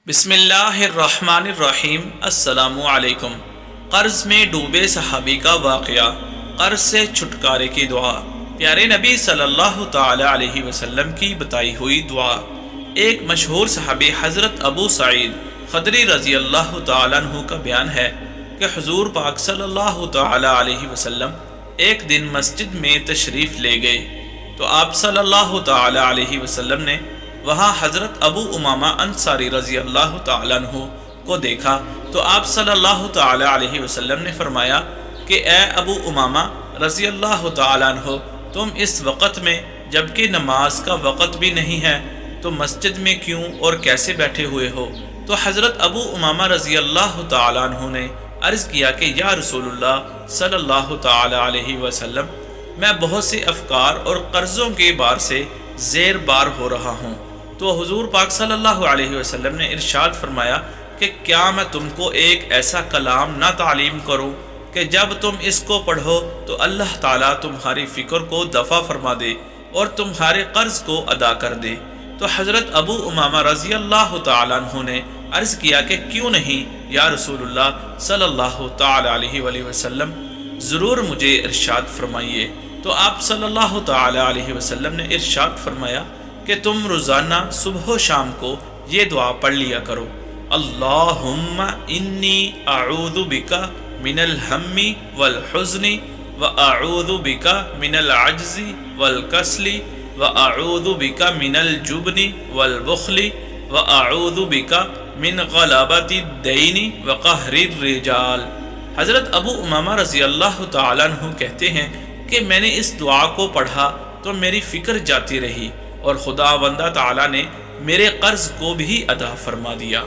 بسم اللہ الرحمن الرحیم۔ السلام علیکم۔ قرض میں ڈوبے صحابی کا واقعہ، قرض سے چھٹکارے کی دعا، پیارے نبی صلی اللہ تعالی علیہ وسلم کی بتائی ہوئی دعا۔ ایک مشہور صحابی حضرت ابو سعید خدری رضی اللہ تعالیٰ عنہ کا بیان ہے کہ حضور پاک صلی اللہ تعالی علیہ وسلم ایک دن مسجد میں تشریف لے گئے تو آپ صلی اللہ تعالی علیہ وسلم نے وہاں حضرت ابو امامہ انصاری رضی اللہ تعالیٰ عنہ کو دیکھا تو آپ صلی اللہ تعالی علیہ وسلم نے فرمایا کہ اے ابو امامہ رضی اللہ تعالیٰ عنہ، تم اس وقت میں جبکہ نماز کا وقت بھی نہیں ہے تو مسجد میں کیوں اور کیسے بیٹھے ہوئے ہو؟ تو حضرت ابو امامہ رضی اللہ تعالیٰ عنہ نے عرض کیا کہ یا رسول اللہ صلی اللہ تعالی علیہ وسلم، میں بہت سے افکار اور قرضوں کے بار سے زیر بار ہو رہا ہوں۔ تو حضور پاک صلی اللہ علیہ وسلم نے ارشاد فرمایا کہ کیا میں تم کو ایک ایسا کلام نہ تعلیم کروں کہ جب تم اس کو پڑھو تو اللہ تعالیٰ تمہاری فکر کو دفع فرما دے اور تمہارے قرض کو ادا کر دے؟ تو حضرت ابو امامہ رضی اللہ تعالیٰ عنہ نے عرض کیا کہ کیوں نہیں یا رسول اللہ صلی اللہ تعالی علیہ وآلہ وسلم، ضرور مجھے ارشاد فرمائیے۔ تو آپ صلی اللہ تعالی علیہ وسلم نے ارشاد فرمایا کہ تم روزانہ صبح و شام کو یہ دعا پڑھ لیا کرو، اللہم انی اعوذ بک من الہم والحزن واعوذ بک من العجز والکسل واعوذ بک من الجبن والبخل واعوذ بک من غلبۃ الدین وقہر الرجال۔ حضرت ابو امامہ رضی اللہ تعالیٰ عنہ کہتے ہیں کہ میں نے اس دعا کو پڑھا تو میری فکر جاتی رہی اور خداوند تعالیٰ نے میرے قرض کو بھی ادا فرما دیا۔